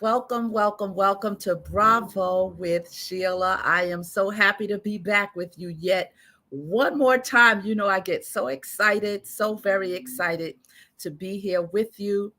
Welcome, welcome, welcome to Bravo with Sheila. I am so happy to be back with you yet one more time. You know, I get so excited, so very excited to be here with you.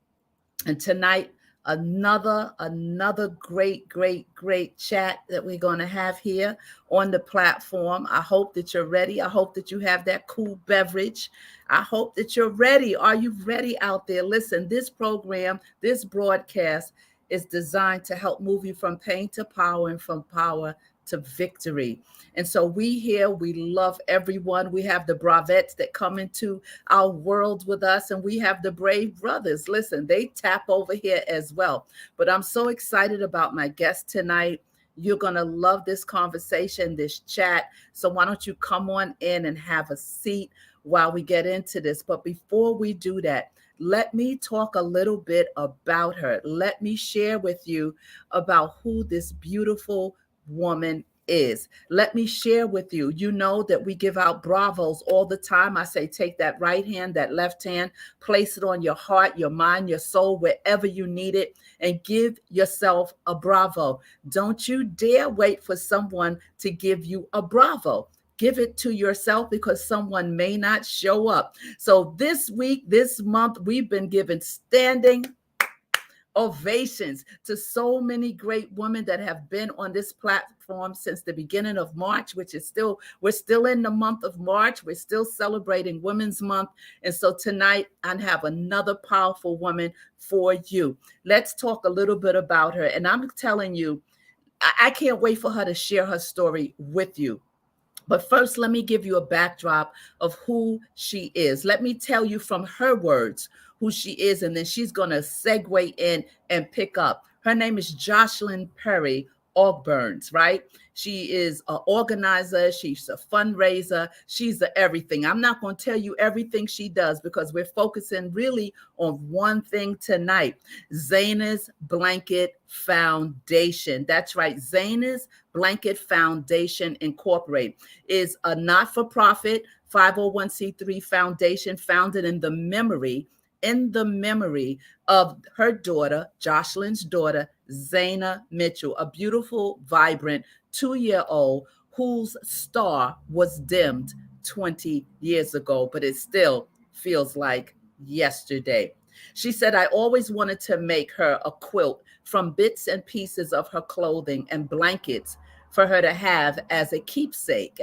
And tonight, another great chat that we're going to have here on the platform. I hope that you're ready. I hope that you have that cool beverage. I hope that you're ready. Are you ready out there? Listen, this program, this broadcast is designed to help move you from pain to power and from power to victory. And so we love everyone. We have the bravettes that come into our world with us, and we have the brave brothers. Listen, they tap over here as well. But I'm so excited about my guest tonight. You're going to love this conversation, this chat. So why don't you come on in and have a seat while we get into this? But before we do that, let me talk a little bit about her. Let me share with you about who this beautiful woman is. Let me share with you. You know that we give out bravos all the time. I say, take that right hand, that left hand, place it on your heart, your mind, your soul, wherever you need it, and give yourself a bravo. Don't you dare wait for someone to give you a bravo. Give it to yourself because someone may not show up. So this week, this month, we've been given standing ovations to so many great women that have been on this platform since the beginning of March, which is we're still in the month of March. We're still celebrating Women's Month. And so tonight I have another powerful woman for you. Let's talk a little bit about her. And I'm telling you, I can't wait for her to share her story with you. But first, let me give you a backdrop of who she is. Let me tell you from her words who she is, and then she's going to segue in and pick up. Her name is Joshlyn Perry-Aughburns, right? She is an organizer. She's a fundraiser. She's the everything. I'm not going to tell you everything she does because we're focusing really on one thing tonight. Zaenahs Blanket Foundation. That's right. Zaenahs Blanket Foundation Incorporated is a not-for-profit 501c3 foundation founded in the memory of her daughter, Joshlyn's daughter, Zaenah Mitchell, a beautiful, vibrant 2-year-old whose star was dimmed 20 years ago, but it still feels like yesterday. She said, I always wanted to make her a quilt from bits and pieces of her clothing and blankets for her to have as a keepsake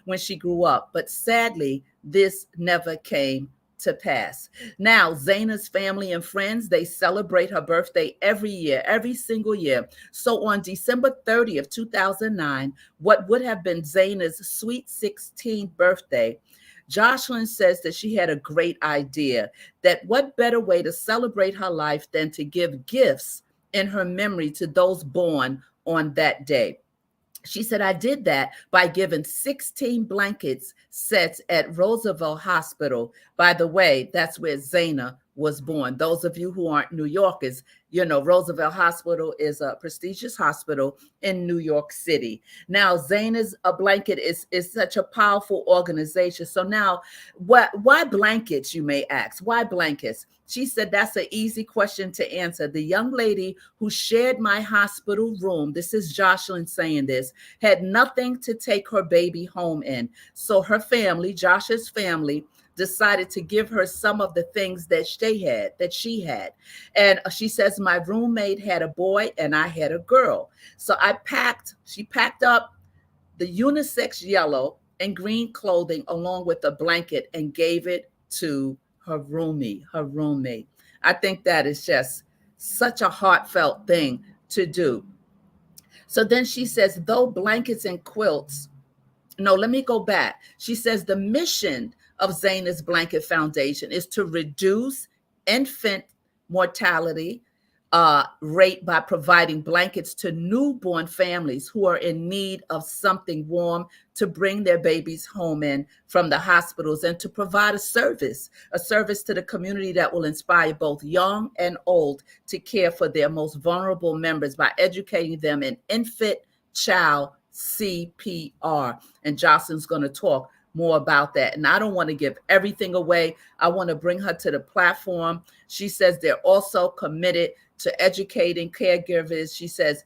when she grew up. But sadly, this never came to pass. Now, Zaenah's family and friends, they celebrate her birthday every year, every single year. So on December 30th, 2009, what would have been Zaenah's sweet 16th birthday, Joshlyn says that she had a great idea, that what better way to celebrate her life than to give gifts in her memory to those born on that day. She said, I did that by giving 16 blankets sets at Roosevelt Hospital. By the way, that's where Zaenah was born. Those of you who aren't New Yorkers, you know, Roosevelt Hospital is a prestigious hospital in New York City. Now, Zaenah's a blanket is such a powerful organization. So now, why blankets, you may ask? Why blankets? She said that's an easy question to answer. The young lady who shared my hospital room, this is Joshlyn saying this, had nothing to take her baby home in. So her family, Josh's family, decided to give her some of the things that she had. And she says, my roommate had a boy and I had a girl. So she packed up the unisex yellow and green clothing along with a blanket and gave it to her roommate. I think that is just such a heartfelt thing to do. So then she says, though blankets and quilts, no, let me go back. She says the mission of Zaenah's Blanket Foundation is to reduce infant mortality rate by providing blankets to newborn families who are in need of something warm to bring their babies home in from the hospitals, and to provide a service to the community that will inspire both young and old to care for their most vulnerable members by educating them in infant child CPR. And Jocelyn's going to talk more about that. And I don't want to give everything away. I want to bring her to the platform. She says they're also committed to educating caregivers. She says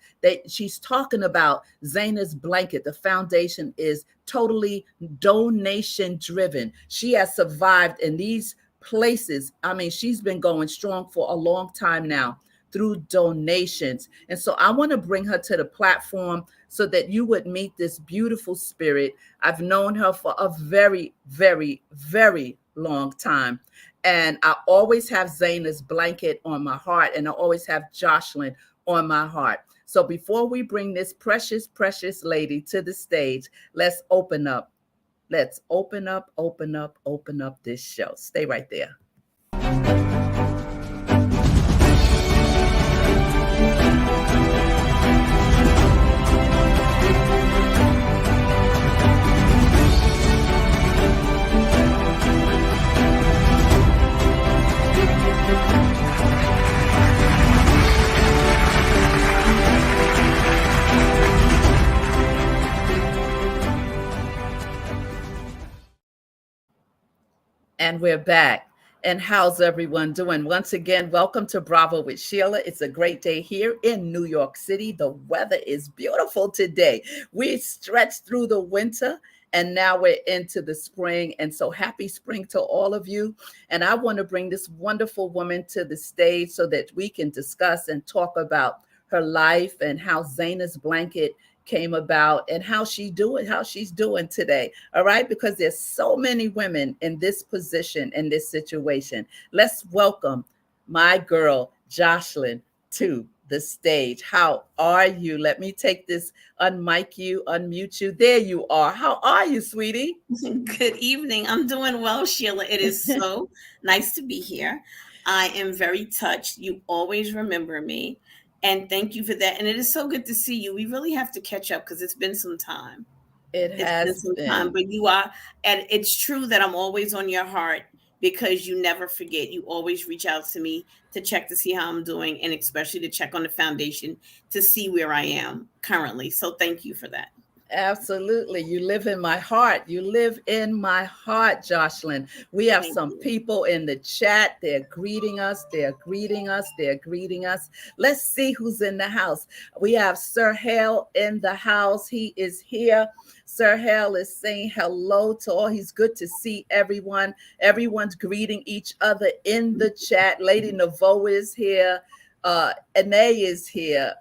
she's talking about Zaenah's blanket. The foundation is totally donation driven. She has survived in these places. I mean, she's been going strong for a long time now through donations. And so I want to bring her to the platform so that you would meet this beautiful spirit. I've known her for a very, very, very long time. And I always have Zaenah's blanket on my heart, and I always have Joshlyn on my heart. So before we bring this precious, precious lady to the stage, let's open up. Let's open up, open up, open up this show. Stay right there. And we're back. And how's everyone doing? Once again, welcome to Bravo with Sheila. It's a great day here in New York City. The weather is beautiful today. We stretched through the winter and now we're into the spring. And so happy spring to all of you. And I want to bring this wonderful woman to the stage so that we can discuss and talk about her life and how Zaenah's blanket came about and how she's doing today. All right, because there's so many women in this position, in this situation. Let's welcome my girl Joshlyn to the stage. How are you? Let me take this, unmute you. There you are. How are you, sweetie? Good evening. I'm doing well, Sheila. It is so nice to be here. I am very touched. You always remember me. And thank you for that. And it is so good to see you. We really have to catch up because it's been some time. It It's been has some time. been. But you are, and it's true that I'm always on your heart because you never forget. You always reach out to me to check to see how I'm doing and especially to check on the foundation to see where I am currently. So thank you for that. Absolutely. You live in my heart. You live in my heart, Joshlyn. We have Thank some you. people in the chat. They're greeting us. They're greeting us. They're greeting us. Let's see who's in the house. We have Sir Hale in the house. He is here. Sir Hale is saying hello to all. He's good to see everyone. Everyone's greeting each other in the chat. Lady Navo is here. Ene is here.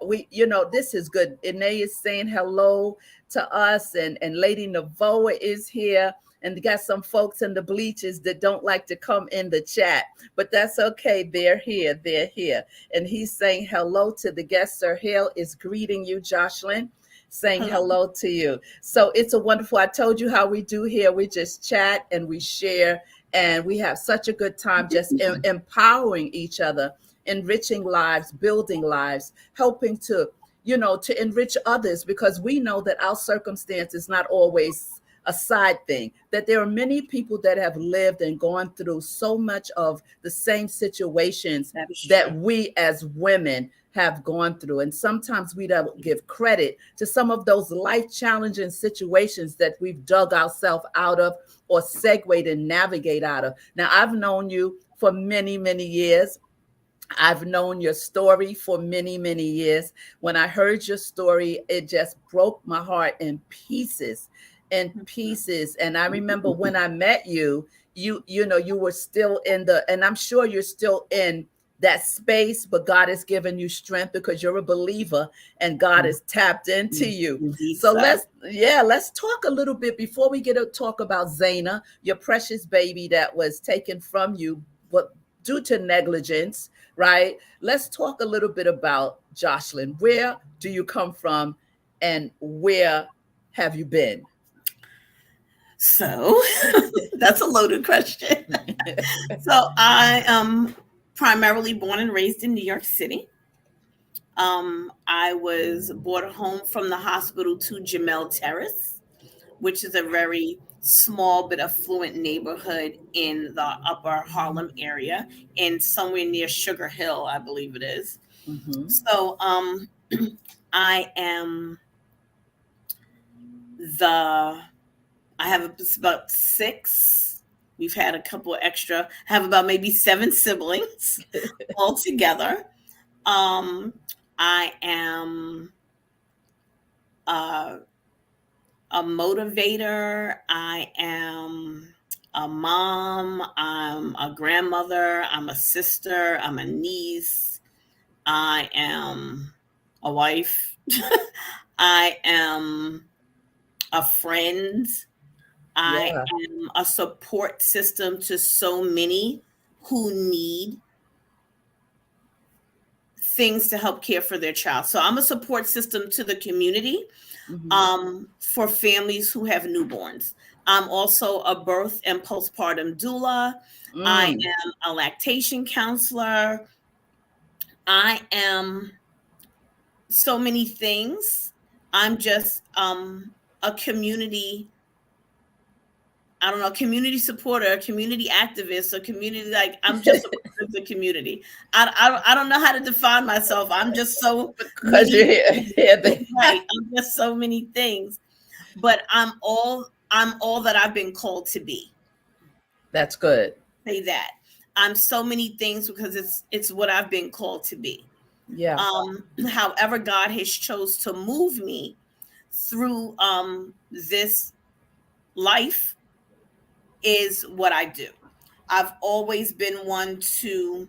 This is good. Ene is saying hello to us, and Lady Navoa is here. And got some folks in the bleachers that don't like to come in the chat, but that's okay. They're here. They're here. And he's saying hello to the guest. Sir Hill is greeting you, Joshlyn, saying Hello. hello to you. So it's a wonderful, I told you how we do here. We just chat and we share, and we have such a good time just empowering each other, enriching lives, building lives, helping to enrich others, because we know that our circumstance is not always a side thing, that there are many people that have lived and gone through so much of the same situations That is that true. we as women have gone through. And sometimes we don't give credit to some of those life challenging situations that we've dug ourselves out of or segued and navigate out of. Now, I've known you for many, many years. I've known your story for many, many years. When I heard your story, it just broke my heart in pieces, in pieces. And I remember when I met you, you were still and I'm sure you're still in that space, but God has given you strength because you're a believer and God has tapped into you. Indeed, So so. let's talk a little bit before we get to talk about Zaenah, your precious baby that was taken from you, but due to negligence, right? Let's talk a little bit about Joshlyn. Where do you come from and where have you been? So that's a loaded question. So I am primarily born and raised in New York City. I was brought home from the hospital to Jamel Terrace, which is a very small but affluent neighborhood in the upper Harlem area, and somewhere near Sugar Hill, I believe it is. Mm-hmm. So I am the I have about 6. We've had a couple extra. I have about maybe 7 siblings altogether. Um, I am uh, a motivator. I am a mom. I'm a grandmother. I'm a sister. I'm a niece. I am a wife. I am a friend. I Yeah. am a support system to so many who need things to help care for their child. So I'm a support system to the community, Hmm. for families who have newborns. I'm also a birth and postpartum doula. I Mm. am a lactation counselor. I am so many things. I'm just a community, I don't know, community supporter, a community activist, a community, like I'm just a part of the community. I don't know how to define myself. I'm just so Because you're many here, things. here they, Right. I'm just so many things. But I'm all that I've been called to be. that's good. Say that. I'm so many things because it's what I've been called to be. Yeah. However God has chose to move me through this life is what I do. I've always been one to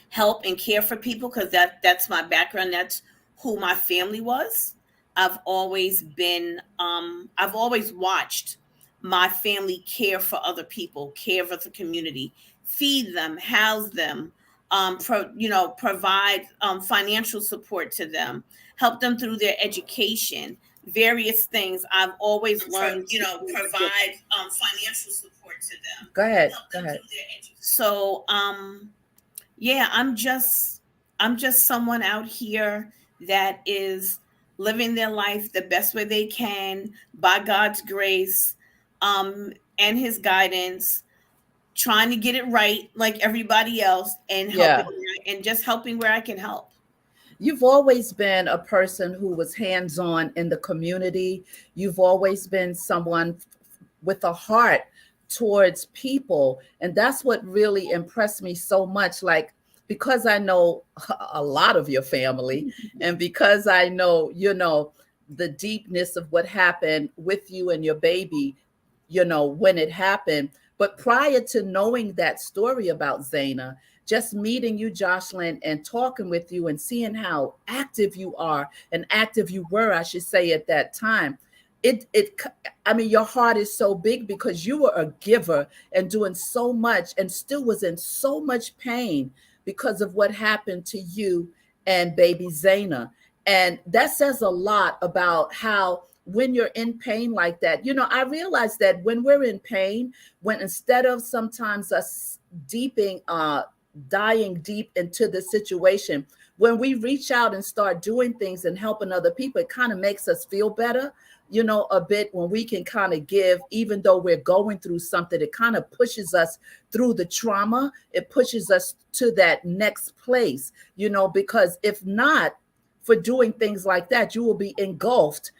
help and care for people because that's my background. That's who my family was. I've always watched my family care for other people, care for the community, feed them, house them, provide financial support to them, help them through their education, various things. I've always learned to Yes. provide financial support to them, Go ahead. help Go them ahead. through their education. So yeah, I'm just someone out here that is living their life the best way they can by God's grace, and his guidance, trying to get it right like everybody else, and Yeah. just helping where I can help. You've always been a person who was hands on in the community. You've always been someone with a heart towards people. And that's what really impressed me so much. Like, because I know a lot of your family, and because I know, the deepness of what happened with you and your baby, when it happened. But prior to knowing that story about Zaenah, just meeting you, Joshlyn, and talking with you and seeing how active you are and active you were, I should say, at that time. It I mean, your heart is so big because you were a giver and doing so much and still was in so much pain because of what happened to you and baby Zaenah. And that says a lot about how when you're in pain like that, I realize that when we're in pain, when instead of sometimes us deeping dying deep into the situation, when we reach out and start doing things and helping other people, it kind of makes us feel better, a bit, when we can kind of give, even though we're going through something. It kind of pushes us through the trauma. It pushes us to that next place, because if not for doing things like that, you will be engulfed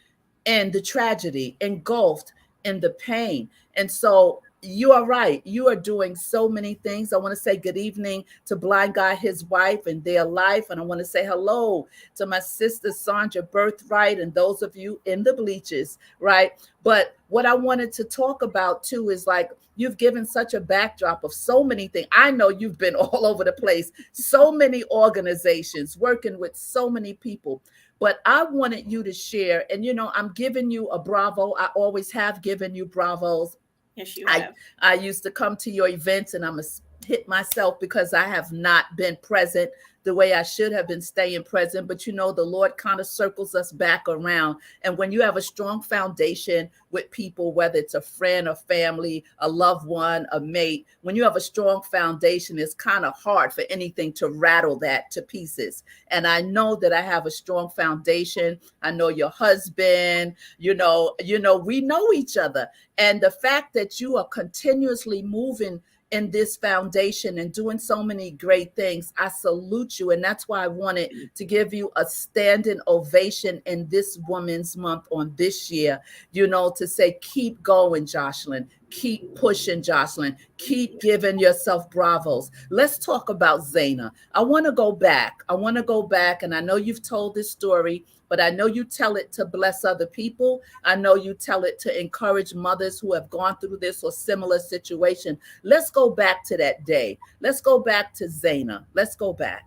in the tragedy, engulfed in the pain. And so you are right. You are doing so many things. I want to say good evening to Blind Guy, his wife, and their life. And I want to say hello to my sister Sandra Birthright and those of you in the bleachers, right? But what I wanted to talk about too is like, you've given such a backdrop of so many things. I know you've been all over the place, so many organizations, working with so many people. But I wanted you to share, and I'm giving you a bravo. I always have given you bravos. Yes, you I have. I used to come to your events, and I'm a hit myself because I have not been present the way I should have been staying present. But the Lord kind of circles us back around. And when you have a strong foundation with people, whether it's a friend, a family, a loved one, a mate, when you have a strong foundation, it's kind of hard for anything to rattle that to pieces. And I know that I have a strong foundation. I know your husband, we know each other. And the fact that you are continuously moving in this foundation and doing so many great things. I salute you. And that's why I wanted to give you a standing ovation in this Women's Month on this year, to say, keep going, Joshlyn. Keep pushing, Joshlyn. Keep giving yourself bravos. Let's talk about Zaenah. I want to go back. And I know you've told this story, but I know you tell it to bless other people. I know you tell it to encourage mothers who have gone through this or similar situation. Let's go back to that day. Let's go back to Zaenah. Let's go back.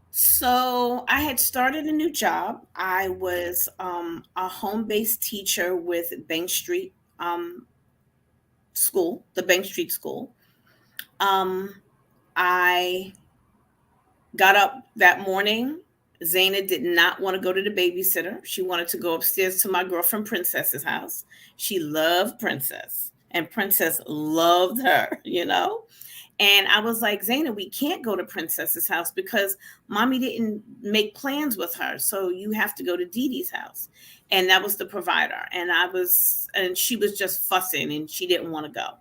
So I had started a new job. I was a home-based teacher with Bank Street School, the Bank Street School. I got up that morning. Zaenah did not want to go to the babysitter. She wanted to go upstairs to my girlfriend Princess's house. She loved Princess, and Princess loved her, And I was like, Zaenah, we can't go to Princess's house because mommy didn't make plans with her. So you have to go to Dee Dee's house. And that was the provider. And she was just fussing and she didn't want to go.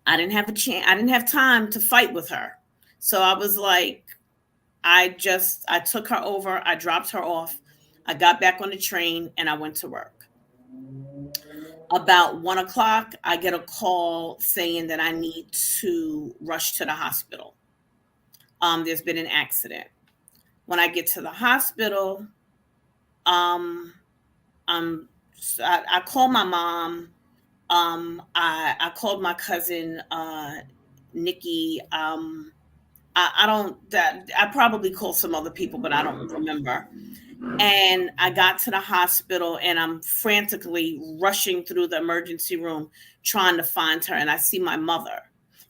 I didn't have a chance. I didn't have time to fight with her. So I was like, I took her over. I dropped her off. I got back on the train and I went to work. About 1:00, I get a call saying that I need to rush to the hospital. There's been an accident. When I get to the hospital, I call my mom. I called my cousin, Nikki. I probably called some other people, but I don't remember. And I got to the hospital and I'm frantically rushing through the emergency room trying to find her. And I see my mother,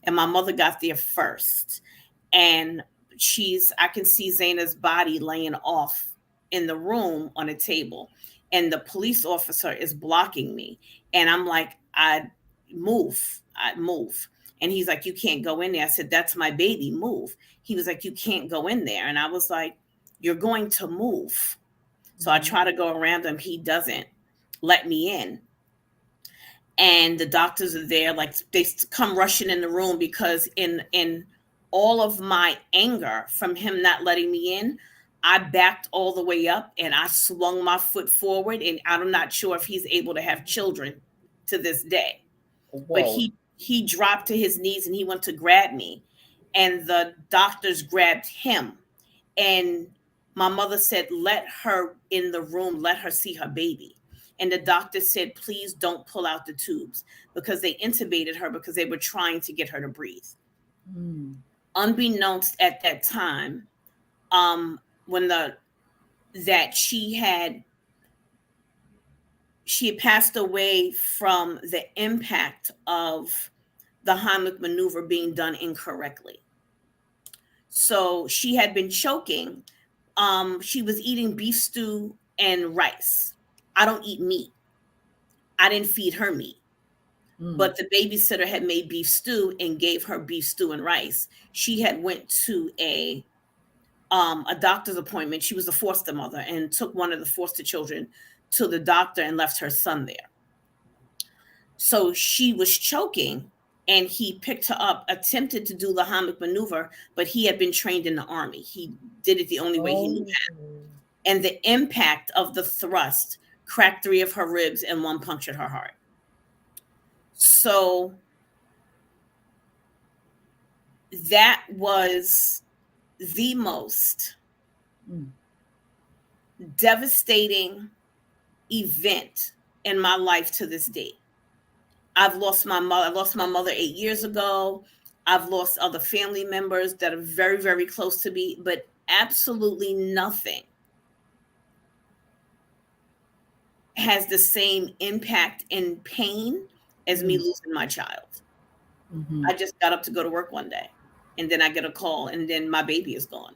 and my mother got there first. And I can see Zaenah's body laying off in the room on a table. And the police officer is blocking me. And I'm like, I move. And he's like, you can't go in there. I said, that's my baby, move. He was like, you can't go in there. And I was like, you're going to move. So I try to go around him. He doesn't let me in. And the doctors are there, like they come rushing in the room because in all of my anger from him not letting me in, I backed all the way up and I swung my foot forward. And I'm not sure if he's able to have children to this day. Whoa. But he dropped to his knees and he went to grab me. And the doctors grabbed him. And my mother said, let her in the room, let her see her baby. And the doctor said, please don't pull out the tubes, because they intubated her because they were trying to get her to breathe. Unbeknownst at that time, she had passed away from the impact of the Heimlich maneuver being done incorrectly. So she had been choking. She was eating beef stew and rice. I don't eat meat. I didn't feed her meat. But the babysitter had made beef stew and gave her beef stew and rice. She had went to a doctor's appointment. She was a foster mother and took one of the foster children to the doctor and left her son there. So she was choking and he picked her up, attempted to do the Heimlich maneuver, but he had been trained in the Army. He did it the only way he knew how. And the impact of the thrust cracked 3 of her ribs and 1 punctured her heart. So that was the most devastating event in my life to this date. I've lost my mother. I lost my mother 8 years ago. I've lost other family members that are very, very close to me, but absolutely nothing has the same impact and pain as me losing my child. I just got up to go to work one day and then I get a call and then my baby is gone.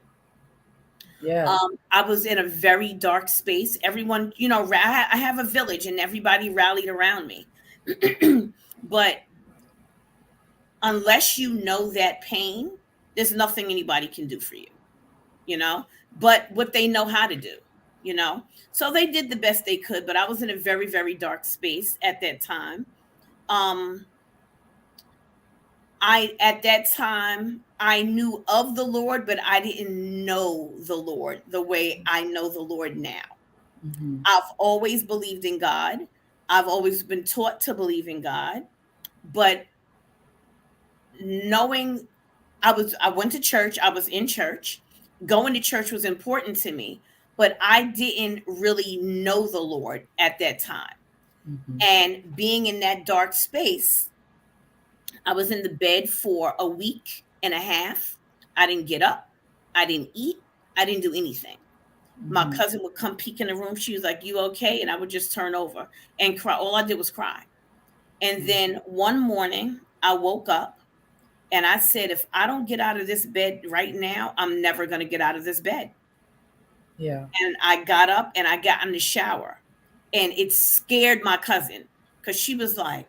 Yeah. I was in a very dark space. Everyone, I have a village and everybody rallied around me. But unless you know that pain, there's nothing anybody can do for you, but what they know how to do, so they did the best they could, but I was in a very, very dark space at that time. at that time, I knew of the Lord, but I didn't know the Lord the way I know the Lord now. Mm-hmm. I've always believed in God. I've always been taught to believe in God, but knowing I went to church, I was in church. Going to church was important to me, but I didn't really know the Lord at that time. Mm-hmm. And being in that dark space, I was in the bed for a week and a half. I didn't get up. I didn't eat. I didn't do anything. My Mm-hmm. cousin would come peek in the room. She was like, "You okay?" And I would just turn over and cry. All I did was cry. And then one morning, I woke up and I said, if I don't get out of this bed right now, I'm never going to get out of this bed. Yeah. And I got up and I got in the shower. And it scared my cousin because she was like,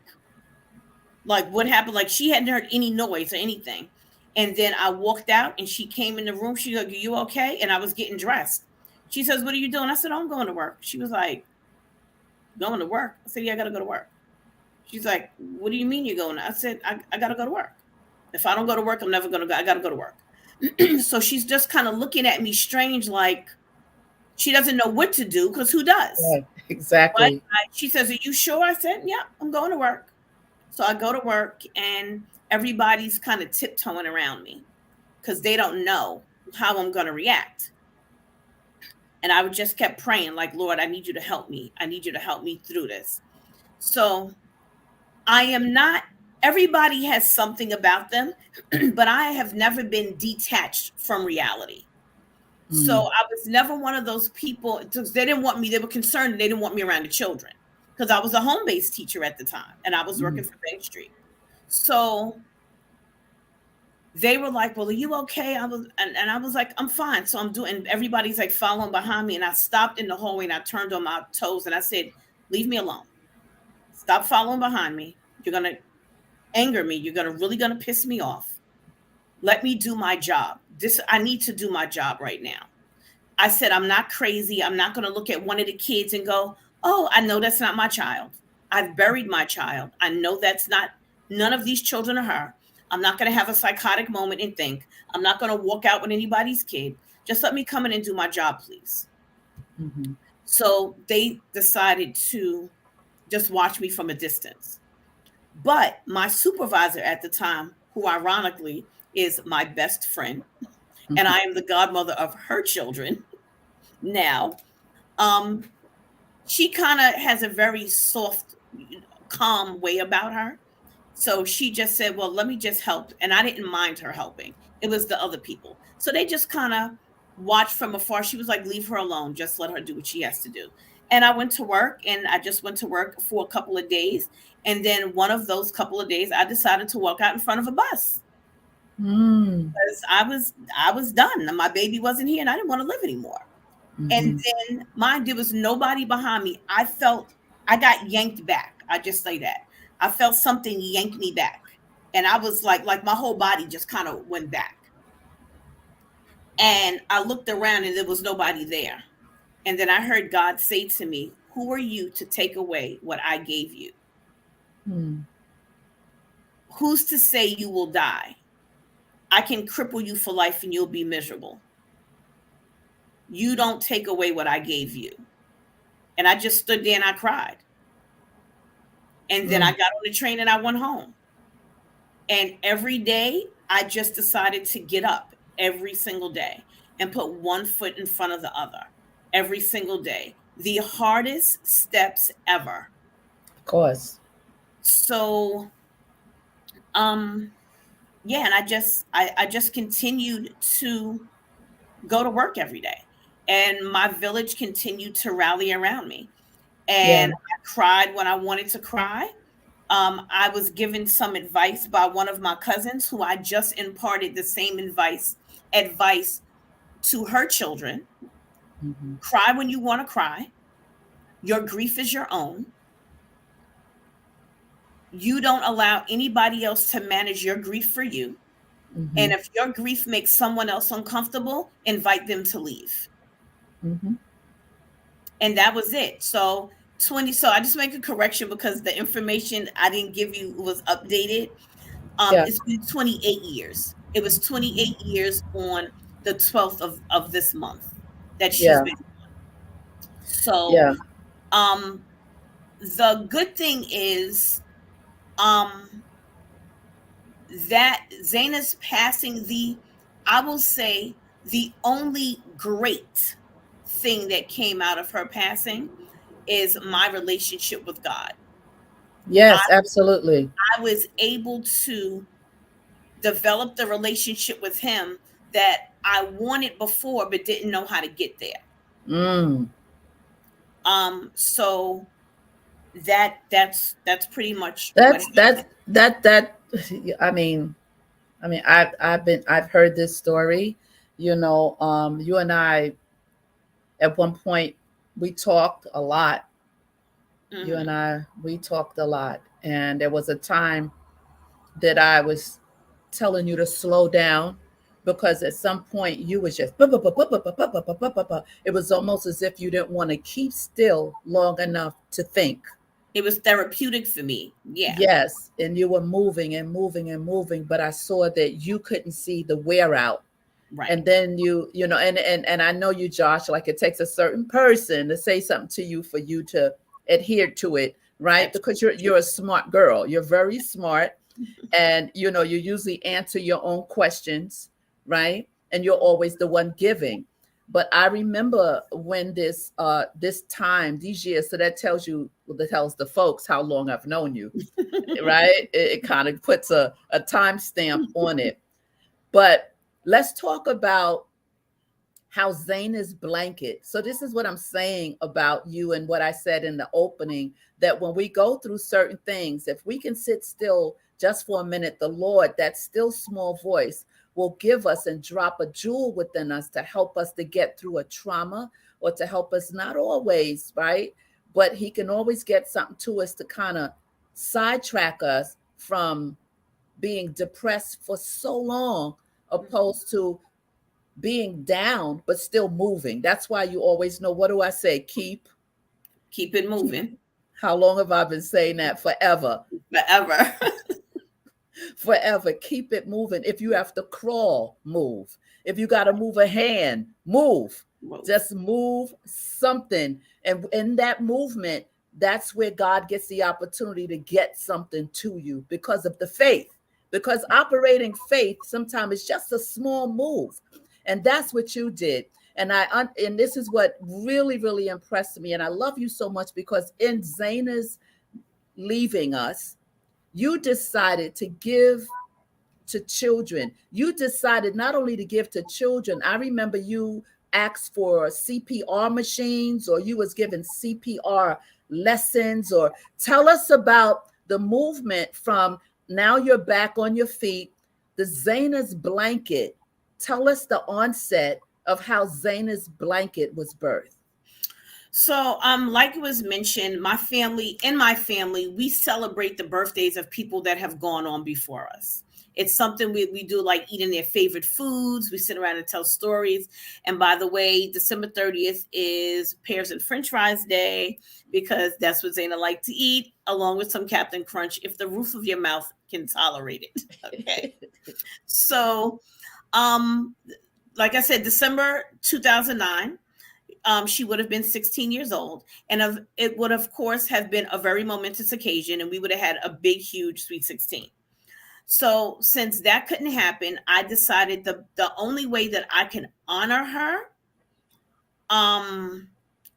what happened? Like, she hadn't heard any noise or anything. And then I walked out and she came in the room. She was like, "Are you okay?" And I was getting dressed. She says, "What are you doing?" I said, "Oh, I'm going to work." She was like, "Going to work?" I said, "Yeah, I got to go to work." She's like, "What do you mean you're going?" I said, I got to go to work. If I don't go to work, I'm never going to go. I got to go to work. So she's just kind of looking at me strange, like she doesn't know what to do because who does? Right. But Exactly. she says, "Are you sure?" I said, "Yeah, I'm going to work." So I go to work and everybody's kind of tiptoeing around me because they don't know how I'm going to react. And I would just kept praying, like, "Lord, I need you to help me. I need you to help me through this." So I am not, everybody has something about them, but I have never been detached from reality. So Mm. I was never one of those people, because they didn't want me, they were concerned, they didn't want me around the children because I was a home based teacher at the time and I was Mm. working for Bank Street. So they were like, "Well, are you okay?" And I was like, "I'm fine." So I'm doing, and everybody's like following behind me. And I stopped in the hallway and I turned on my toes and I said, "Leave me alone. Stop following behind me. You're going to anger me. You're really going to piss me off. Let me do my job. I need to do my job right now." I said, "I'm not crazy. I'm not going to look at one of the kids and go, 'Oh, I know that's not my child. I've buried my child. I know that's not, none of these children are her. I'm not going to have a psychotic moment and think. I'm not going to walk out with anybody's kid. Just let me come in and do my job, please.'" Mm-hmm. So they decided to just watch me from a distance. But my supervisor at the time, who ironically is my best friend, and I am the godmother of her children now, um, she kind of has a very soft, calm way about her. So she just said, "Well, let me just help." And I didn't mind her helping. It was the other people. So they just kind of watched from afar. She was like, "Leave her alone. Just let her do what she has to do." And I went to work and I just went to work for a couple of days. And then one of those couple of days, I decided to walk out in front of a bus Mm. because I was done. My baby wasn't here and I didn't want to live anymore. And Mm-hmm. then mind, there was nobody behind me. I felt I got yanked back. I just say that. I felt something yank me back. And I was like my whole body just kind of went back. And I looked around and there was nobody there. And then I heard God say to me, "Who are you to take away what I gave you? Mm. Who's to say you will die? I can cripple you for life and you'll be miserable. You don't take away what I gave you." And I just stood there and I cried. And then I Mm. got on the train and I went home. And every day I just decided to get up every single day and put one foot in front of the other every single day. The hardest steps ever. Of course. So, um, yeah, and I just continued to go to work every day. And my village continued to rally around me. Yeah. And I cried when I wanted to cry. I was given some advice by one of my cousins who I just imparted the same advice to her children. Mm-hmm. Cry when you want to cry. Your grief is your own. You don't allow anybody else to manage your grief for you. Mm-hmm. And if your grief makes someone else uncomfortable, invite them to leave. Mm-hmm. And that was it. So 20, so I just make a correction because the information I didn't give you was updated. Yeah. It's been 28 years. It was 28 years on the 12th of this month that she's Yeah. been. So Yeah. um the good thing is um that Zaenah's passing, I will say, the only great thing that came out of her passing is my relationship with God. I, Yes, absolutely. I was able to develop the relationship with Him that I wanted before, but didn't know how to get there. Mm. So that's pretty much what That's happened. that. I mean, I've heard this story. You and I at one point we talked a lot. You and Hmm. I we talked a lot, and there was a time that I was telling you to slow down because at some point you was just it was almost as if you didn't want to keep still long enough to think. It was therapeutic for me. Yeah, Yes, and you were moving and moving and moving, but I saw that you couldn't see the wear out. right. And then and I know you, Josh, like it takes a certain person to say something to you for you to adhere to it, right? Because you're a smart girl. You're very smart, and you usually answer your own questions, right? And you're always the one giving. But I remember when this time, these years, so that tells you, well, that tells the folks how long I've known you, right? It kind of puts a timestamp on it. But let's talk about how Zaenah's blanket. So this is what I'm saying about you and what I said in the opening, that when we go through certain things, if we can sit still just for a minute, the Lord, that still small voice, will give us and drop a jewel within us to help us to get through a trauma, or to help us, not always, right? But he can always get something to us to kind of sidetrack us from being depressed for so long, opposed to being down but still moving. That's why you always know, what do I say? Keep it Keep. moving How long have I been saying that? Forever. forever. Forever. Keep it moving. If you have to crawl, move. If you got to move a hand, move. Move. Just move something. And in that movement, that's where God gets the opportunity to get something to you because of the faith. Because operating faith sometimes is just a small move. And that's what you did. And this is what really, really impressed me. And I love you so much because in Zaenah's leaving us, you decided to give to children. You decided not only to give to children. I remember you asked for CPR machines, or you was given CPR lessons. Or tell us about the movement from now you're back on your feet, the Zaenah's blanket. Tell us the onset of how Zaenah's blanket was birthed. So, like it was mentioned, in my family, we celebrate the birthdays of people that have gone on before us. It's something we do, like eating their favorite foods. We sit around and tell stories. And by the way, December 30th is Pears and French Fries Day, because that's what Zaenah liked to eat, along with some Captain Crunch, if the roof of your mouth can tolerate it. Okay. So, um, like I said, December 2009. She would have been 16 years old, and it would, of course, have been a very momentous occasion, and we would have had a big, huge Sweet 16. So, since that couldn't happen, I decided the only way that I can honor her um,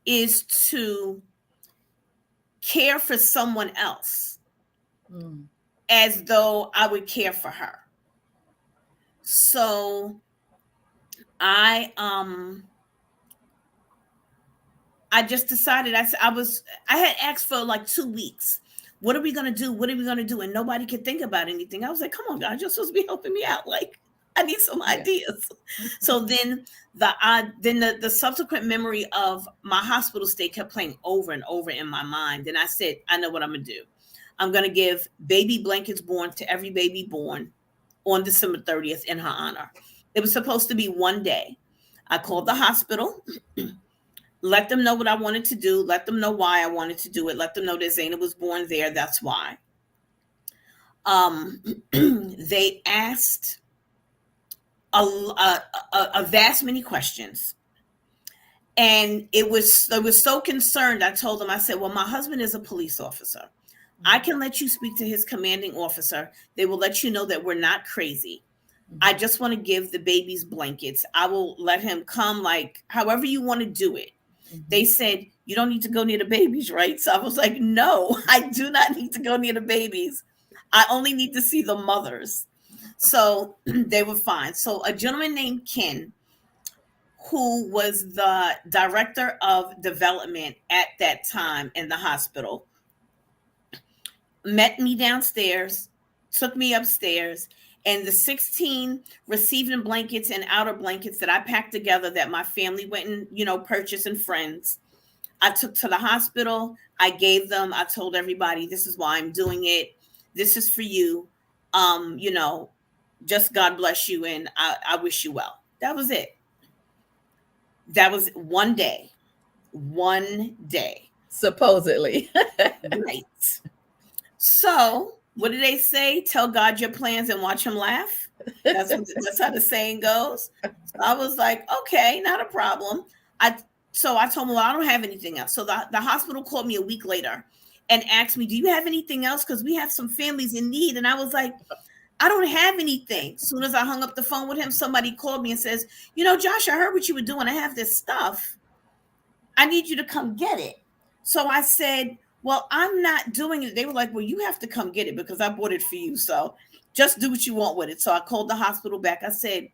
is to care for someone else Mm. as though I would care for her. So, I I just decided, I had asked for like 2 weeks. What are we gonna do? What are we gonna do? And nobody could think about anything. I was like, come on, God, you're supposed to be helping me out. Like, I need some Yeah. ideas. So then the subsequent memory of my hospital stay kept playing over and over in my mind. And I said, I know what I'm gonna do. I'm gonna give baby blankets born to every baby born on December 30th in her honor. It was supposed to be one day. I called the hospital, let them know what I wanted to do, let them know why I wanted to do it, let them know that Zaenah was born there. That's why. They asked a vast many questions. And it was so concerned. I told them, I said, well, my husband is a police officer. I can let you speak to his commanding officer. They will let you know that we're not crazy. I just want to give the babies blankets. I will let him come, like, however you want to do it. They said, you don't need to go near the babies, right? So I was like, no, I do not need to go near the babies. I only need to see the mothers. So they were fine. So a gentleman named Ken, who was the director of development at that time in the hospital, met me downstairs, took me upstairs, and the 16 receiving blankets and outer blankets that I packed together that my family went and, purchased, and friends, I took to the hospital. I gave them, I told everybody, this is why I'm doing it. This is for you. Just God bless you, and I wish you well. That was it. That was one day. One day. Supposedly. Right. So, what do they say? Tell God your plans and watch him laugh. That's how the saying goes. So I was like, okay, not a problem. So I told him, well, I don't have anything else. So the hospital called me a week later and asked me, do you have anything else? Because we have some families in need. And I was like, I don't have anything. As soon as I hung up the phone with him, somebody called me and says, Josh, I heard what you were doing. I have this stuff. I need you to come get it. So I said, well, I'm not doing it. They were like, well, you have to come get it because I bought it for you. So just do what you want with it. So I called the hospital back. I said,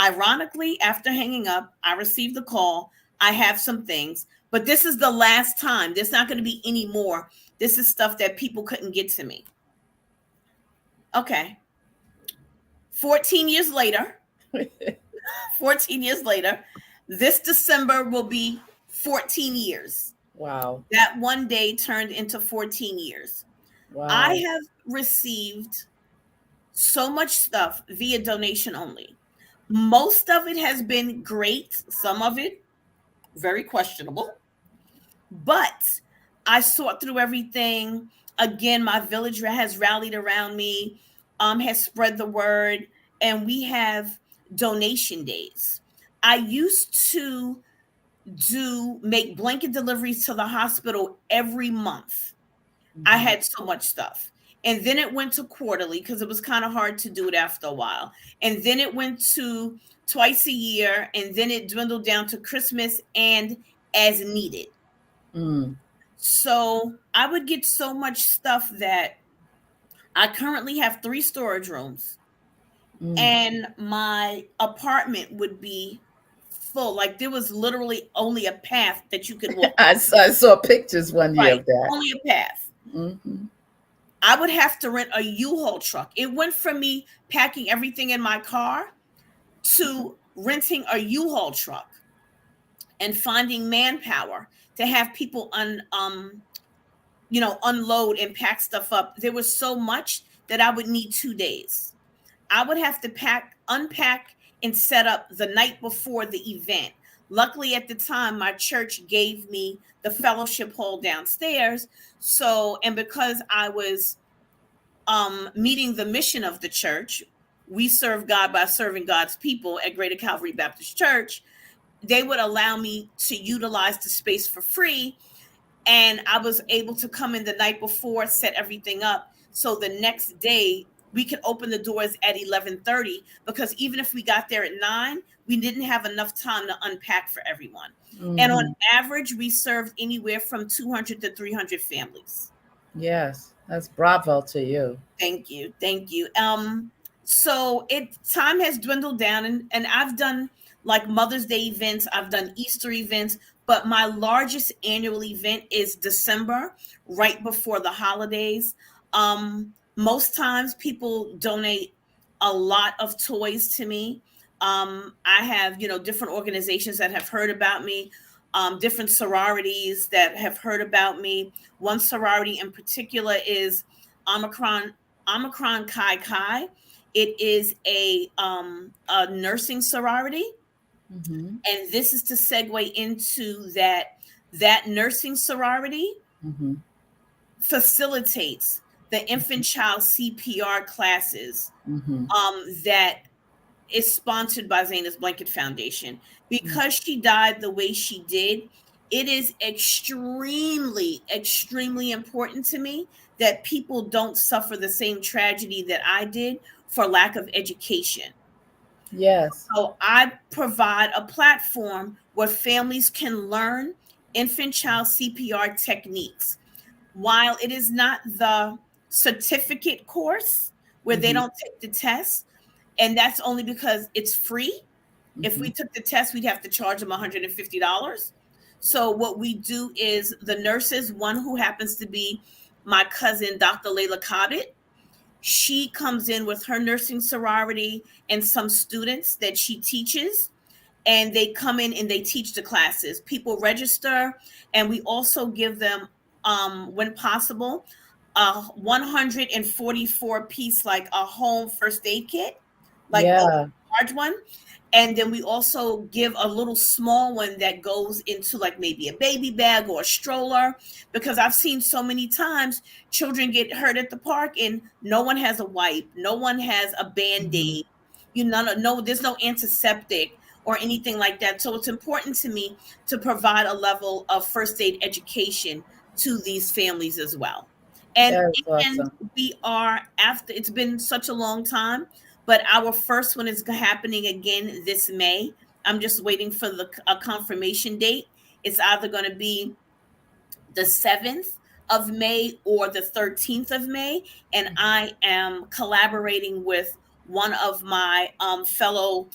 ironically, after hanging up, I received the call. I have some things, but this is the last time. There's not going to be any more. This is stuff that people couldn't get to me. Okay. 14 years later, this December will be 14 years. Wow. That one day turned into 14 years. Wow. I have received so much stuff via donation only. Most of it has been great. Some of it very questionable. But I sort through everything. Again, my village has rallied around me, has spread the word, and we have donation days. I used to make blanket deliveries to the hospital every month. I had so much stuff. And then it went to quarterly because it was kind of hard to do it after a while. And then it went to twice a year. And then it dwindled down to Christmas and as needed. So I would get so much stuff that I currently have 3 storage rooms. And my apartment would be full. Like there was literally only a path that you could walk. I saw pictures one year of that. Only a path. I would have to rent a U-Haul truck. It went from me packing everything in my car to renting a U-Haul truck and finding manpower to have people unload and pack stuff up. There was so much that I would need 2 days. I would have to unpack, and set up the night before the event. Luckily, at the time, my church gave me the fellowship hall downstairs. So, and because I was meeting the mission of the church, we serve God by serving God's people at Greater Calvary Baptist Church, they would allow me to utilize the space for free. And I was able to come in the night before, set everything up. So the next day, we could open the doors at 11:30 because even if we got there at 9, we didn't have enough time to unpack for everyone. And on average, we served anywhere from 200 to 300 families. Yes, that's bravo to you. Thank you. So time has dwindled down, and I've done like Mother's Day events. I've done Easter events, but my largest annual event is December, right before the holidays. Most times people donate a lot of toys to me. I have, different organizations that have heard about me, different sororities that have heard about me. One sorority in particular is Omicron Chi Chi. It is a nursing sorority. And this is to segue into that nursing sorority facilitates the infant child CPR classes Mm-hmm. that is sponsored by Zaenah's Blanket Foundation. Because she died the way she did, it is extremely, extremely important to me that people don't suffer the same tragedy that I did for lack of education. Yes. So I provide a platform where families can learn infant child CPR techniques. While it is not the certificate course where they Mm-hmm. don't take the test, and that's only because it's free. If Mm-hmm. we took the test, we'd have to charge them $150. So what we do is the nurses, one who happens to be my cousin, Dr. Layla Cobbett, she comes in with her nursing sorority and some students that she teaches, and they come in and they teach the classes. People register, and we also give them, when possible, a 144 piece, like a home first aid kit, like a Yeah. large one. And then we also give a little small one that goes into like maybe a baby bag or a stroller, because I've seen so many times children get hurt at the park and no one has a wipe, no one has a Mm-hmm. band-aid, you know, no, there's no antiseptic or anything like that. So it's important to me to provide a level of first aid education to these families as well. And That is and awesome. we are, after it's been such a long time, but our first one is happening again this May. I'm just waiting for a confirmation date. It's either going to be the 7th of May or the 13th of May. And I am collaborating with one of my fellow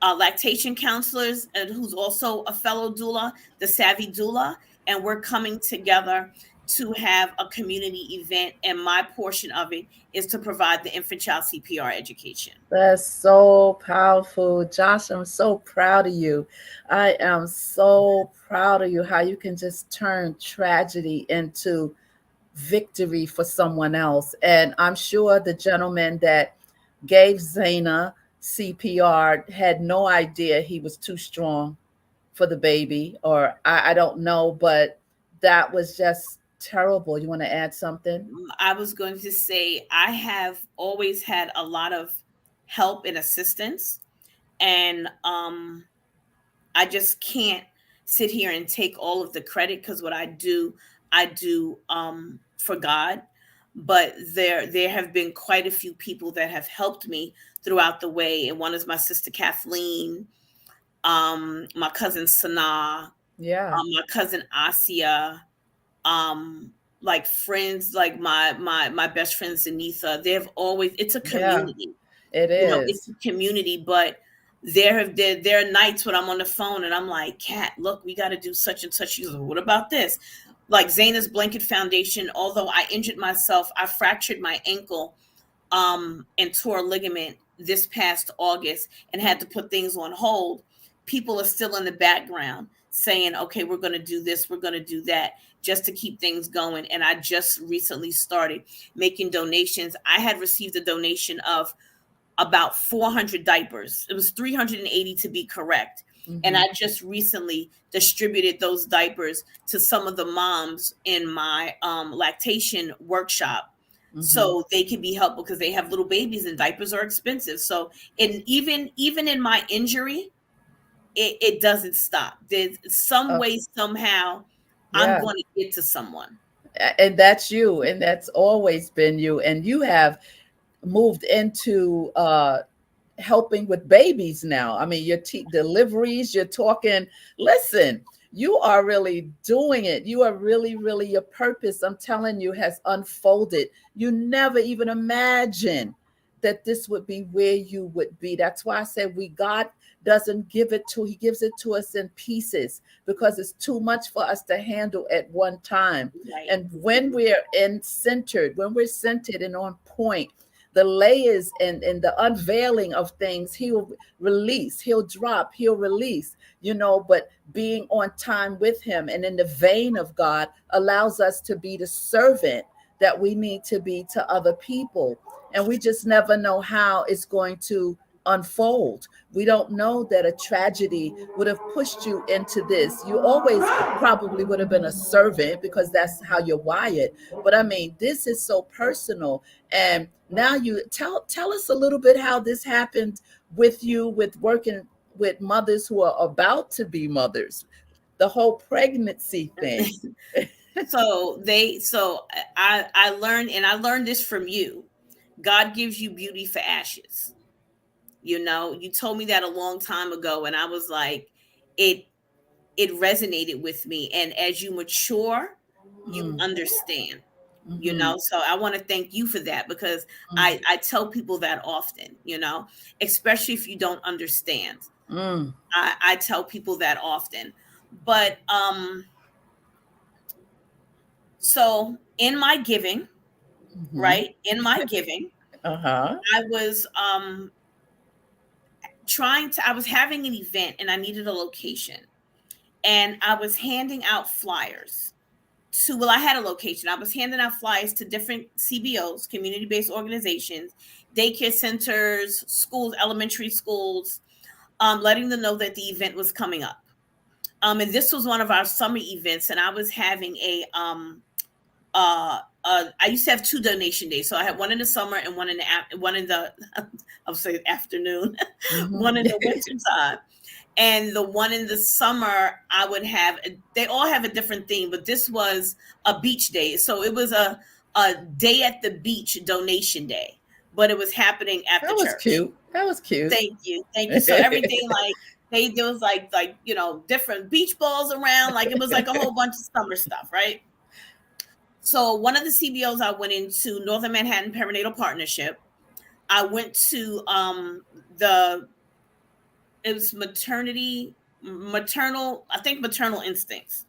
lactation counselors, and who's also a fellow doula, the Savvy Doula. And we're coming together to have a community event. And my portion of it is to provide the infant child CPR education. That's so powerful. Josh, I'm so proud of you. I am so proud of you how you can just turn tragedy into victory for someone else. And I'm sure the gentleman that gave Zaenah CPR had no idea he was too strong for the baby, or I don't know, but that was just terrible. You want to add something? I was going to say, I have always had a lot of help and assistance, and I just can't sit here and take all of the credit, because what I do for God. But there have been quite a few people that have helped me throughout the way, and one is my sister Kathleen, my cousin Sanaa, Yeah. my cousin Asia, um like friends, like my best friend Zanitha. They've always, it's a Yeah, community, it you know, it's is. a community. But there are nights when I'm on the phone and I'm like, Kat, look, we got to do such and such. She's like, what about this? Like Zaenah's Blanket Foundation, although I injured myself, I fractured my ankle and tore a ligament this past August and had to put things on hold. People are still in the background saying, okay, we're going to do this, we're going to do that, just to keep things going. And I just recently started making donations. I had received a donation of about 400 diapers. It was 380 to be correct. And Hmm. I just recently distributed those diapers to some of the moms in my lactation workshop, Hmm. so they can be helpful, because they have little babies and diapers are expensive. So, and even in my injury, it doesn't stop. There's some Oh, way, somehow, I'm yeah. going to get to someone. And that's you, and that's always been you. And you have moved into helping with babies now. I mean, your deliveries, you're talking, listen, you are really doing it. You are really, really, your purpose, I'm telling you, has unfolded. You never even imagined that this would be where you would be. That's why I said God doesn't give it to, he gives it to us in pieces because it's too much for us to handle at one time. Right. And when we're centered and on point, the layers and the unveiling of things, he'll release, he'll drop, he'll release, but being on time with him and in the vein of God allows us to be the servant that we need to be to other people. And we just never know how it's going to unfold. We don't know that a tragedy would have pushed you into this. You always probably would have been a servant because that's how you're wired. But I mean, this is so personal. And now you tell us a little bit how this happened with you, with working with mothers who are about to be mothers, the whole pregnancy thing. So I learned, and I learned this from you. God gives you beauty for ashes. You told me that a long time ago, and I was like, it it resonated with me. And as you mature, you Mm, understand. mhm, So I want to thank you for that, because mm, I tell people that often, especially if you don't understand. mm, I tell people that often. But so in my giving, mhm. right? In my giving, Uh-huh. I was I was having an event and I needed a location. And I was handing out flyers well, I had a location. I was handing out flyers to different CBOs, community based organizations, daycare centers, schools, elementary schools, letting them know that the event was coming up. And this was one of our summer events, and I was having I used to have 2 donation days. So I had one in the summer and one in the I'll say afternoon, Mhm. one in the winter time. And the one in the summer, I would have, they all have a different theme, but this was a beach day. So it was a day at the beach donation day, but it was happening at the That was church. cute. That was cute. Thank you. Thank you. So everything, like, there was like, different beach balls around. Like, it was like a whole bunch of summer stuff, right? So one of the CBOs I went into, Northern Manhattan Perinatal Partnership. I went to the it was I think maternal instincts.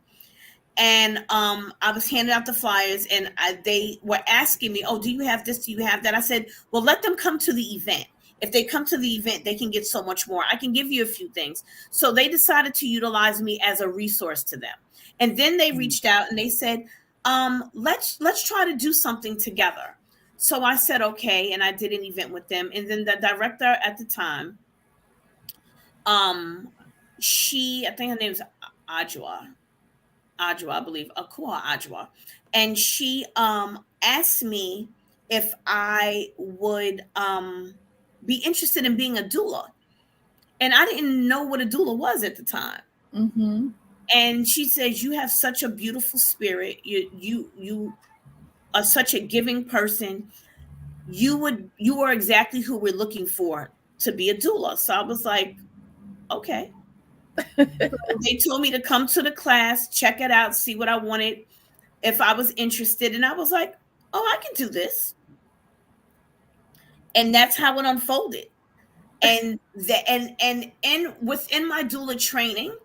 And I was handing out the flyers, and they were asking me, "Oh, do you have this? Do you have that?" I said, "Well, let them come to the event. If they come to the event, they can get so much more. I can give you a few things." So they decided to utilize me as a resource to them. And then they Mm, reached out and they said, let's try to do something together." So I said, okay, and I did an event with them. And then the director at the time, um, I think her name's Ajwa, I believe, Akua Ajwa, and she asked me if I would be interested in being a doula, and I didn't know what a doula was at the time. mhm, And she says, "You have such a beautiful spirit. You are such a giving person. You are exactly who we're looking for to be a doula." So I was like, okay. So they told me to come to the class, check it out, see what I wanted, if I was interested. And I was like, oh, I can do this. And that's how it unfolded. And within my doula training,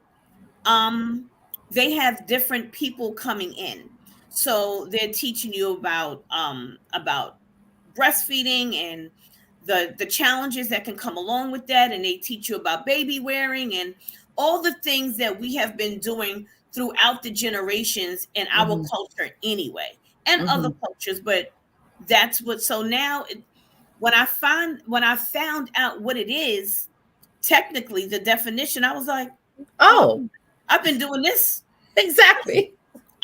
um, they have different people coming in. So they're teaching you about breastfeeding and the challenges that can come along with that, and they teach you about baby wearing and all the things that we have been doing throughout the generations in our mhm, culture anyway, and other mhm. cultures. But that's what so now when I found out what it is, technically the definition, I was like, oh, Oh, I've been doing this. exactly.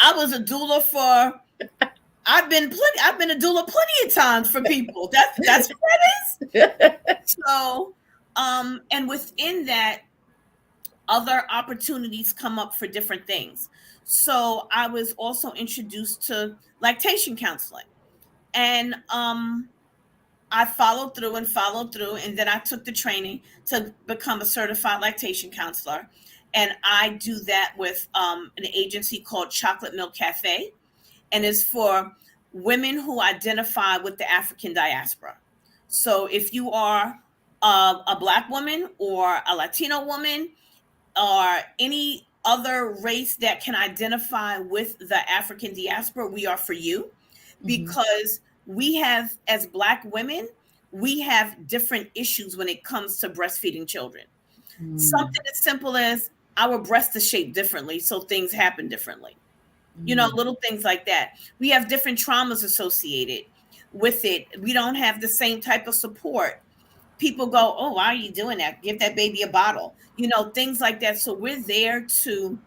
I was a doula for I've been a doula plenty of times for people. That's what that is. So and within that, other opportunities come up for different things. So I was also introduced to lactation counseling. And I followed through and followed through, and then I took the training to become a certified lactation counselor. And I do that with an agency called Chocolate Milk Cafe, and it's for women who identify with the African diaspora. So if you are a Black woman or a Latino woman or any other race that can identify with the African diaspora, we are for you, Mhm, because we have, as Black women, we have different issues when it comes to breastfeeding children. mm, Something as simple as our breast is shaped differently, so things happen differently. mm, Little things like that. We have different traumas associated with it. We don't have the same type of support people go, oh, why are you doing that? Give that baby a bottle, things like that. So we're there to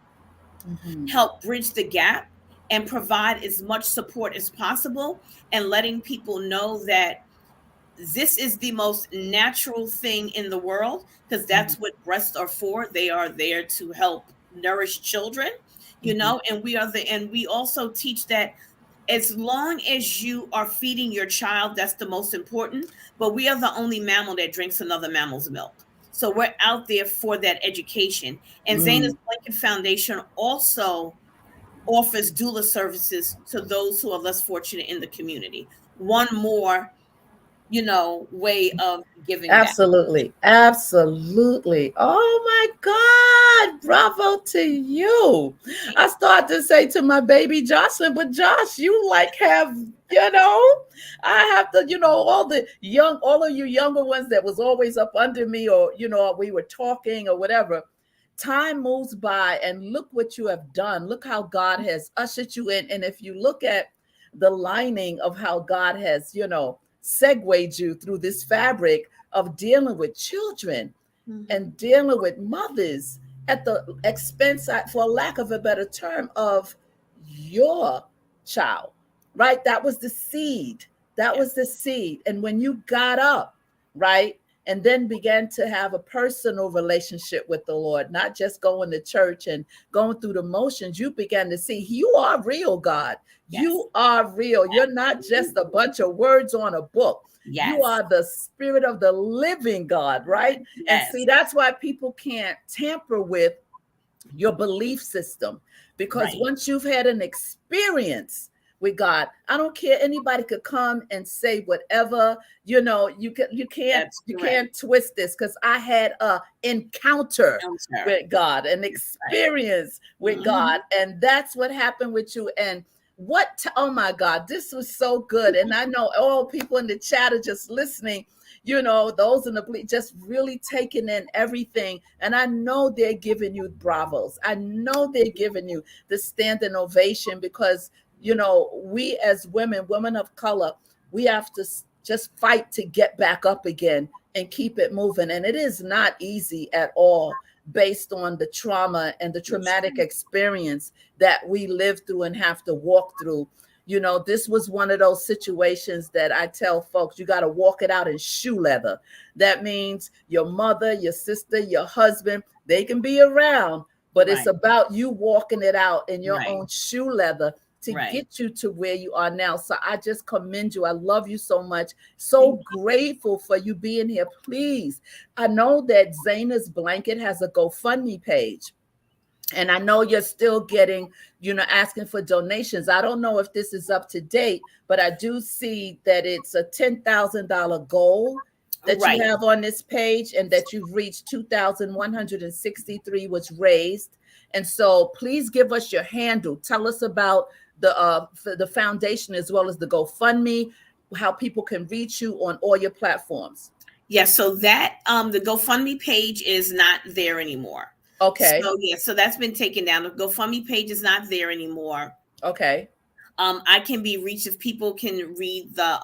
Mhm. help bridge the gap and provide as much support as possible, and letting people know that this is the most natural thing in the world, because Mhm. that's what breasts are for. They are there to help nourish children, Mhm. and we also teach that as long as you are feeding your child, that's the most important. But we are the only mammal that drinks another mammal's milk. So we're out there for that education. And Mm. Zaenah's Blanket Foundation also offers doula services to those who are less fortunate in the community. One more, way of giving back. Absolutely. Absolutely. Oh my God. Bravo to you. I started to say to my baby Joshlyn, but Josh, you like have, I have to, all of you younger ones that was always up under me, or, we were talking or whatever. Time moves by and look what you have done. Look how God has ushered you in. And if you look at the lining of how God has, segued you through this fabric of dealing with children Mhm. and dealing with mothers at the expense, for lack of a better term, of your child, right? That was the seed. That was Yes. the seed. And when you got up, right, and then began to have a personal relationship with the Lord, not just going to church and going through the motions, you began to see you are real, God. Yes. You are real. You're not just a bunch of words on a book. You Yes. are the spirit of the living God, right? And see, Yes. that's why people can't tamper with your belief system, because Right. once you've had an experience with God, I don't care, anybody could come and say whatever, you can't That's you correct. can't twist this, because I had a encounter Counselor. with God, an Right. experience with God, Mhm. and that's what happened with you. And oh my God, this was so good. And I know all people in the chat are just listening, those in the just really taking in everything. And I know they're giving you bravos. I know they're giving you the standing ovation, because, we as women of color, we have to just fight to get back up again and keep it moving. And it is not easy at all, based on the trauma and the traumatic experience that we live through and have to walk through. This was one of those situations that I tell folks, you got to walk it out in shoe leather. That means your mother, your sister, your husband, they can be around, but it's Right. about you walking it out in your Right. own shoe leather to Right. get you to where you are now. So I just commend you. I love you so much. So Thank grateful for you being here. Please, I know that Zaenah's Blanket has a GoFundMe page. And I know you're still getting, asking for donations. I don't know if this is up to date, but I do see that it's a $10,000 goal you. that you Right. have on this page, and that you've reached 2,163 was raised. And so please give us your handle. Tell us about the foundation, as well as the GoFundMe, how people can reach you on all your platforms. Yes. So that the GoFundMe page is not there anymore. Okay. So yeah, so that's been taken down. The GoFundMe page is not there anymore. Okay. I can be reached if people can read the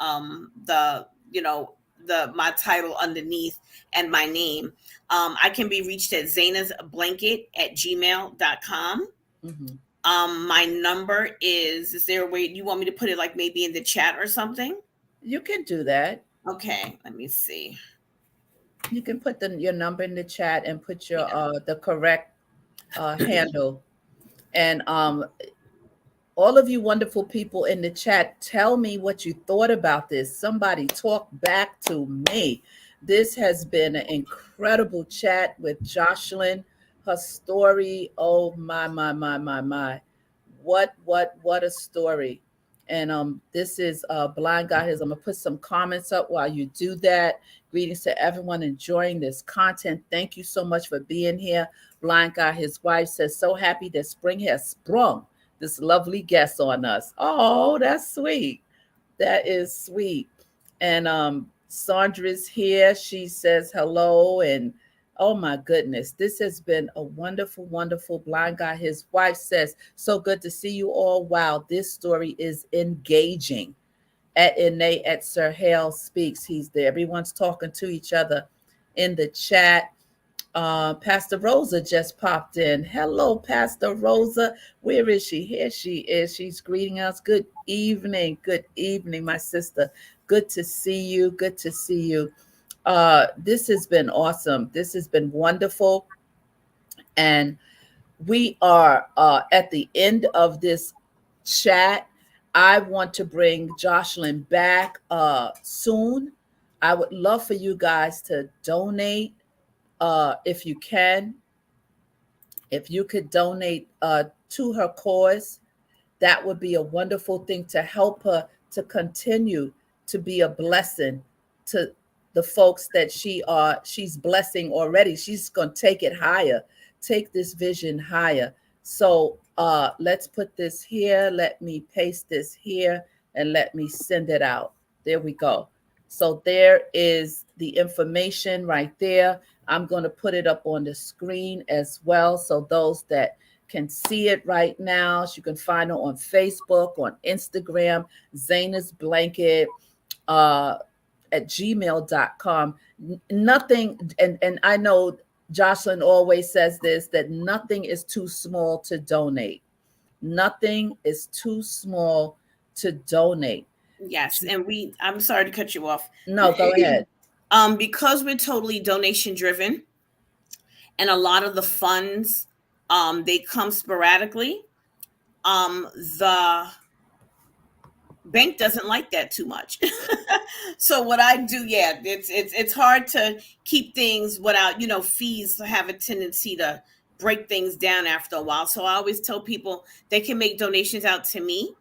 my title underneath and my name. I can be reached at zanahsblanket@gmail.com. Mhm. My number is there a way you want me to put it, like maybe in the chat or something? You can do that. Okay, let me see. You can put your number in the chat and put your Yeah. the correct handle. And all of you wonderful people in the chat, tell me what you thought about this. Somebody talk back to me. This has been an incredible chat with Joshlyn. Her story, oh my. What a story. And this is Blind Guy. I'm gonna put some comments up while you do that. Greetings to everyone enjoying this content. Thank you so much for being here. Blind Guy, his wife says, so happy that spring has sprung this lovely guest on us. Oh, that's sweet. That is sweet. And Sandra's here. She says hello. And oh my goodness, this has been a wonderful, wonderful Blind Guy. His wife says, so good to see you all. Wow, this story is engaging. at Innate at Sir Hale Speaks. He's there. Everyone's talking to each other in the chat. Pastor Rosa just popped in. Hello, Pastor Rosa. Where is she? Here she is. She's greeting us. Good evening. Good evening, my sister. Good to see you. Good to see you. This has been awesome. This has been wonderful. And we are at the end of this chat. I want to bring Joshlyn back soon. I would love for you guys to donate if you can. If you could donate to her cause, that would be a wonderful thing to help her to continue to be a blessing to the folks that she's blessing already. She's going to take it higher, take this vision higher. So let's put this here. Let me paste this here and let me send it out. There we go. So there is the information right there. I'm going to put it up on the screen as well, so those that can see it right now. You can find her on Facebook, on Instagram, Zaenah's Blanket at gmail.com. Nothing, and I know Joshlyn always says this, that nothing is too small to donate. Nothing is too small to donate. Yes, and I'm sorry to cut you off. No, go ahead. Because we're totally donation driven, and a lot of the funds they come sporadically. The bank doesn't like that too much. So what I do, it's hard to keep things without, fees have a tendency to break things down after a while. So I always tell people they can make donations out to me.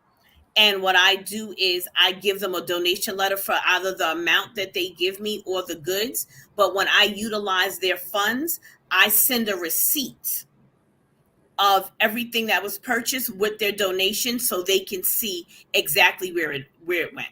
And what I do is I give them a donation letter for either the amount that they give me or the goods. But when I utilize their funds, I send a receipt of everything that was purchased with their donation so they can see exactly where it went.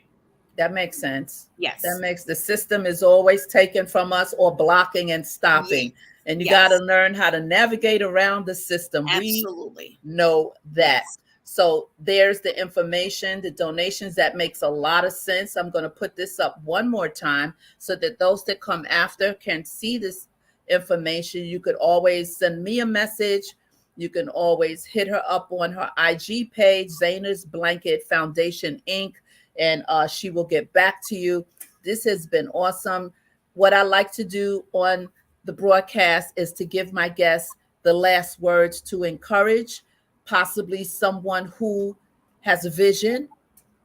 That makes sense. Yes. That makes the system is always taken from us or blocking and stopping. Yes. And you got to learn how to navigate around the system. Absolutely. We know that. Yes. So there's the information, the donations. That makes a lot of sense. I'm going to put this up one more time so that those that come after can see this information. You could always send me a message. You can always hit her up on her IG page, Zaenah's Blanket Foundation, Inc., and she will get back to you. This has been awesome. What I like to do on the broadcast is to give my guests the last words to encourage, possibly someone who has a vision.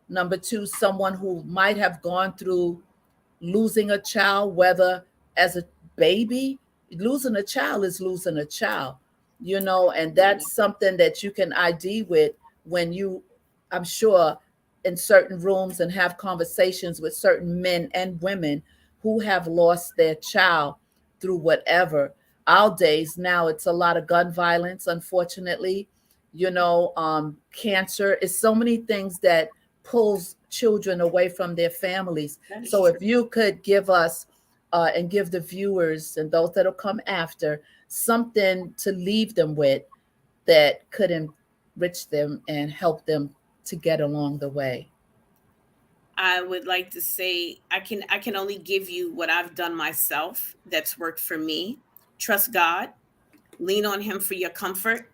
Number two, someone who might have gone through losing a child, whether as a baby. Losing a child is losing a child, and that's something that you can ID with when you, I'm sure, in certain rooms and have conversations with certain men and women who have lost their child through whatever. Our days now, it's a lot of gun violence, unfortunately. Cancer is so many things that pulls children away from their families. So if you could give us and give the viewers and those that'll come after something to leave them with that could enrich them and help them to get along the way. I would like to say I can only give you what I've done myself that's worked for me. Trust God, lean on him for your comfort.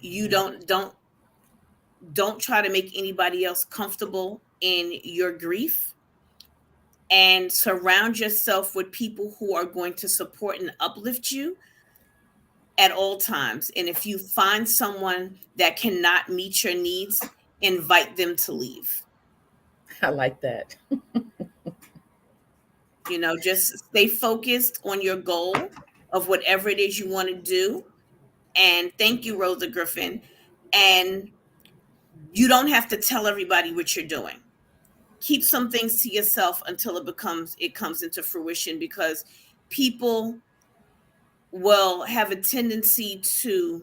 You don't try to make anybody else comfortable in your grief, and surround yourself with people who are going to support and uplift you at all times. And if you find someone that cannot meet your needs, invite them to leave. I like that. Just stay focused on your goal of whatever it is you want to do. And thank you, Rosa Griffin. And you don't have to tell everybody what you're doing. Keep some things to yourself until it comes into fruition, because people will have a tendency to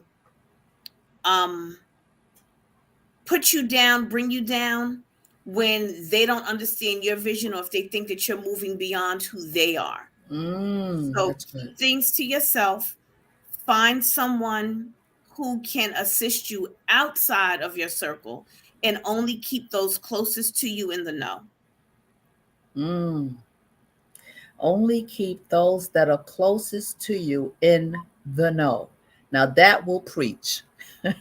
put you down, bring you down when they don't understand your vision, or if they think that you're moving beyond who they are. So keep things to yourself. Find someone who can assist you outside of your circle, and only keep those closest to you in the know. Mm. Only keep those that are closest to you in the know. Now that will preach. But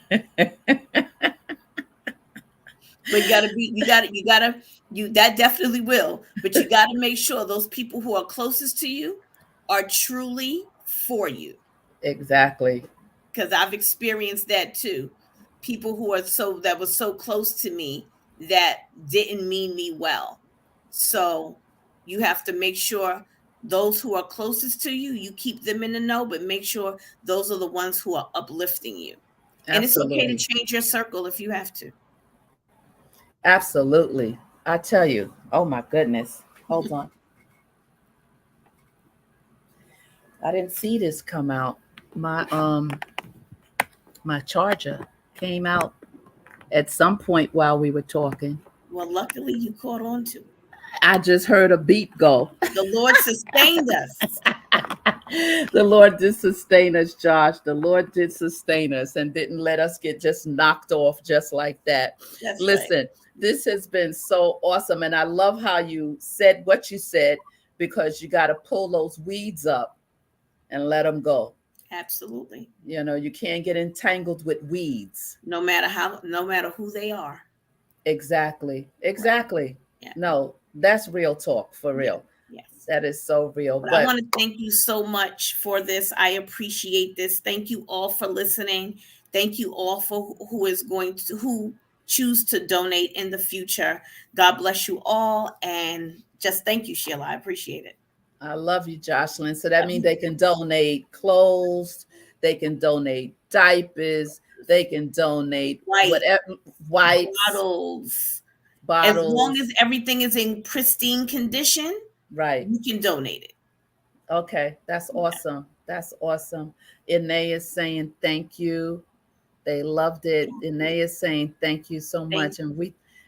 that definitely will. But you got to make sure those people who are closest to you are truly for you. Exactly. Because I've experienced that too. People who are that was so close to me that didn't mean me well. So you have to make sure those who are closest to you, you keep them in the know, but make sure those are the ones who are uplifting you. And it's okay to Absolutely. change your circle if you have to. Absolutely. I tell you. Oh my goodness. Hold on. I didn't see this come out. My charger came out at some point while we were talking. Well, luckily you caught on to it. I just heard a beep go. The Lord sustained us. The Lord did sustain us, Josh. The Lord did sustain us and didn't let us get just knocked off just like that. That's right. Listen, this has been so awesome. And I love how you said what you said, because you got to pull those weeds up and let them go. Absolutely. You can't get entangled with weeds. No matter who they are. Exactly. Right. Exactly. Yeah. No, that's real talk for real. Yes. That is so real. But I want to thank you so much for this. I appreciate this. Thank you all for listening. Thank you all for who choose to donate in the future. God bless you all. And just thank you, Sheila. I appreciate it. I love you, Joshlyn. So that means they can donate clothes, they can donate diapers, they can donate whatever, wipes, bottles. As long as everything is in pristine condition, right, you can donate it. Okay, that's awesome. That's awesome. Zaenah is saying thank you. They loved it. Zaenah is saying thank you so much.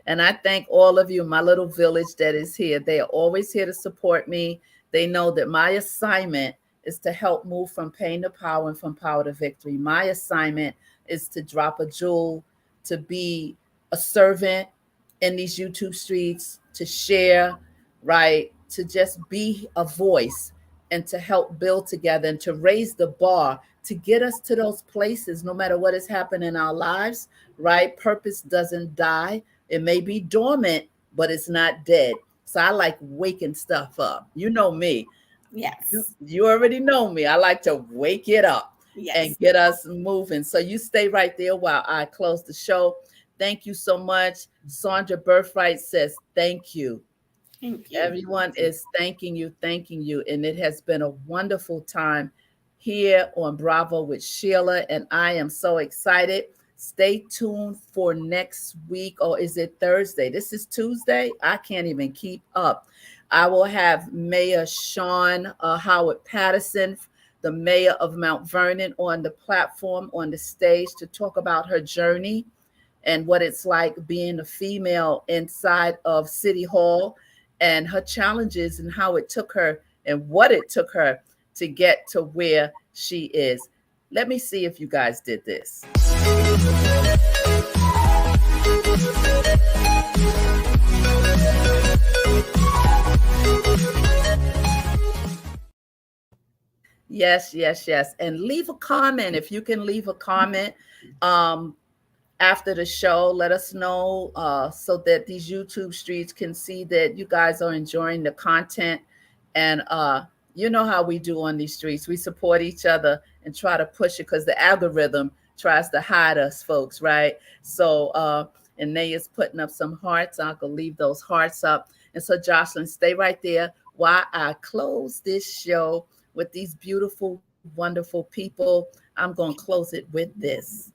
And I thank all of you, my little village that is here. They are always here to support me. They know that my assignment is to help move from pain to power and from power to victory. My assignment is to drop a jewel, to be a servant in these YouTube streets, to share, right? To just be a voice and to help build together and to raise the bar to get us to those places, no matter what has happened in our lives, right? Purpose doesn't die. It may be dormant, but it's not dead. So I like waking stuff up. You know me. Yes. You already know me. I like to wake it up and get us moving. So you stay right there while I close the show. Thank you so much. Sandra Birthright says, thank you. Thank you. Everyone is thanking you. And it has been a wonderful time here on Bravo with Sheila. And I am so excited. Stay tuned for next week. Or is it Thursday? This is Tuesday. I can't even keep up. I will have Mayor Sean Howard Patterson, the mayor of Mount Vernon, on the platform, on the stage to talk about her journey and what it's like being a female inside of City Hall and her challenges and how it took her and what it took her to get to where she is. Let me see if you guys did this. Yes. And leave a comment if you can leave a comment. After the show, let us know so that these YouTube streets can see that you guys are enjoying the content. And you know how we do on these streets. We support each other and try to push it because the algorithm tries to hide us, folks, right? So, and Nay is putting up some hearts. I'll go leave those hearts up. And so, Joshlyn, stay right there while I close this show with these beautiful, wonderful people. I'm going to close it with this.